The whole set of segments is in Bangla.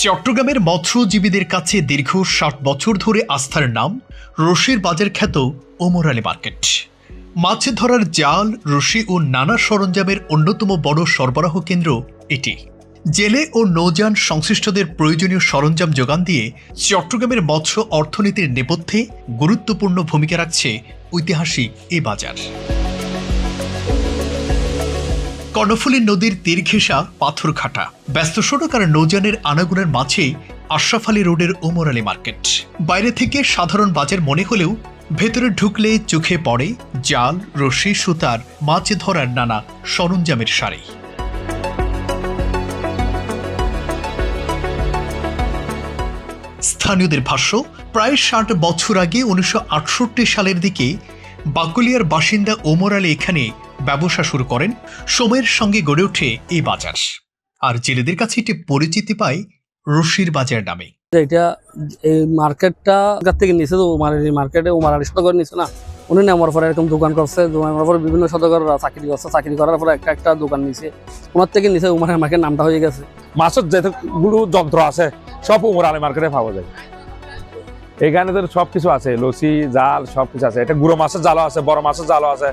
চট্টগ্রামের মৎস্যজীবীদের কাছে দীর্ঘ ৬০ বছর ধরে আস্থার নাম রশির বাজার খ্যাত ওমর আলী মার্কেট। মাছ ধরার জাল, রশি ও নানা সরঞ্জামের অন্যতম বড় সরবরাহ কেন্দ্র এটি। জেলে ও নৌযান সংশ্লিষ্টদের প্রয়োজনীয় সরঞ্জাম যোগান দিয়ে চট্টগ্রামের মৎস্য অর্থনীতির নেপথ্যে গুরুত্বপূর্ণ ভূমিকা রাখছে ঐতিহাসিক এ বাজার। কর্ণফুলী নদীর তীর ঘেঁষা পাথর ঘাটা, ব্যস্ত সড়ক আর নৌযানের আনাগোনার মাঝে আশরাফ আলী রোডের ওমর আলী মার্কেট। বাইরে থেকে সাধারণ বাজার মনে হলেও ভেতরে ঢুকলে চোখে পড়ে জাল, রশি, সুতার, মাছ ধরার নানা সরঞ্জামের সারি। স্থানীয়দের ভাষ্য, প্রায় ৬০ বছর আগে ১৯৬৮ সালের দিকে বাকুলিয়ার বাসিন্দা ওমর আলী এখানে ব্যবসা শুরু করেন। সময়ের সঙ্গে গড়ে ওঠে এই বাজার, আর জেলেদের কাছে এটি পরিচিতি পায় রশির বাজার নামে। এটা এই মার্কেটটা থেকে নিচে তো মার্কেটে ওমর আলী সদগর নিচে না, উনি নেওয়ার পরে এরকম দোকান করছে, দোকানের পরে বিভিন্ন সদগররা চাকরি করছে, চাকরি করার পরে একটা দোকান নিচে, ওনার থেকে নিচে ওমর আলী মার্কেট নামটা হয়ে গেছে। মাছের যেগুলো যন্ত্র আছে সব ওমর আলী মার্কেটে পাওয়া যায়। এখানে তো সবকিছু আছে, লসি, জাল, সবকিছু আছে। এটা গুঁড়ো মাছের জালও আছে, বড় মাছের জালও আছে,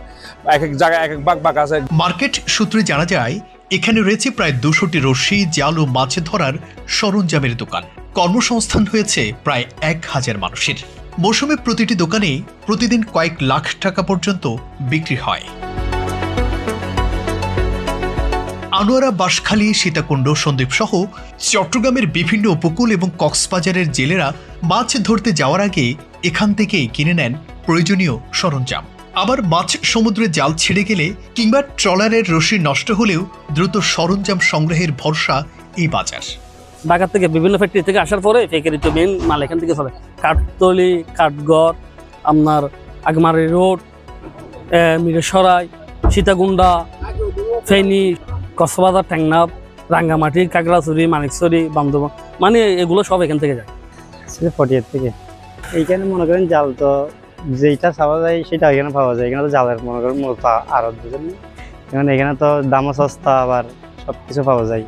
এক এক জায়গায় এক এক ভাগ আছে। মার্কেট সূত্রে জানা যায় এখানে রয়েছে প্রায় ২০০টি রশি, জাল ও মাছ ধরার সরঞ্জামের দোকান। কর্মসংস্থান হয়েছে প্রায় ১,০০০ মানুষের। মৌসুমে প্রতিটি দোকানে প্রতিদিন কয়েক লাখ টাকা পর্যন্ত বিক্রি হয়। আনোয়ারা, বাঁশখালী, সীতাকুণ্ড, সন্দ্বীপ সহ চট্টগ্রামের বিভিন্ন উপকূল এবং কক্সবাজারের জেলেরা মাছ ধরতে যাওয়ার আগে এখান থেকেই কিনে নেন প্রয়োজনীয় সরঞ্জাম। আবার মাছ সমুদ্রে জাল ছেড়ে গেলে কিংবা ট্রলারের রশি নষ্ট হলেও দ্রুত সরঞ্জাম সংগ্রহের ভরসা এই বাজার। ঢাকা থেকে বিভিন্ন ফ্যাক্টরি থেকে আসার পরে ফেকারি তো মেন মাল এখান থেকে চলে। কাঠতলি, কাঠগড়, আপনার আগমারি রোড, মিরেসরাই, সীতাকুণ্ডা, ফেনী, কক্সবাজার, টেকনাফ, রাঙ্গামাটি, কাকড়াছড়ি, মানিকছড়ি, বান্দরবান, মানে এগুলো সব এখান থেকে যায়। 48 থেকে এইখানে মনে করেন জাল তো যেটা পাওয়া যায় সেটা এখানে পাওয়া যায়। এখানে তো জালের মনে করেন মূলত আরো দুজন, এখানে তো দামও সস্তা, আবার সবকিছু পাওয়া যায়।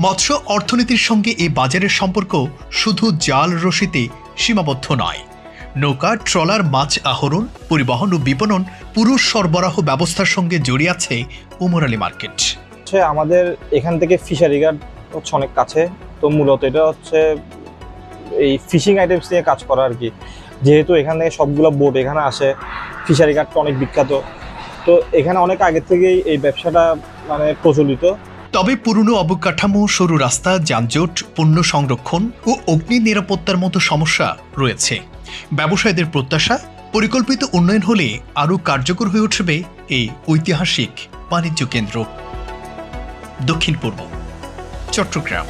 মৎস্য অর্থনীতির সঙ্গে এই বাজারের সম্পর্ক শুধু জাল, রশিতে সীমাবদ্ধ নয়। নৌকা, ট্রলার, মাছ আহরণ, পরিবহন ও বিপণন, পুরো সরবরাহ ব্যবস্থার সঙ্গে জড়িয়ে আছে ওমর আলী মার্কেট। আমাদের এখান থেকে ফিশারি ঘাট হচ্ছে অনেক কাছে, তো মূলত এটা হচ্ছে এই ফিশিং আইটেমস নিয়ে কাজ করা আর কি। যেহেতু এখানে সবগুলো বোট এখানে আসে, ফিশারি ঘাটটা অনেক বিখ্যাত, তো এখানে অনেক আগে থেকেই এই ব্যবসাটা মানে প্রচলিত। তবে পুরনো অবকাঠামো, সরু রাস্তা, যানজট, পণ্য সংরক্ষণ ও অগ্নি নিরাপত্তার মতো সমস্যা রয়েছে। ব্যবসায়ীদের প্রত্যাশা, পরিকল্পিত উন্নয়ন হলে আরও কার্যকর হয়ে উঠবে এই ঐতিহাসিক বাণিজ্য কেন্দ্র। দক্ষিণ পূর্ব চট্টগ্রাম।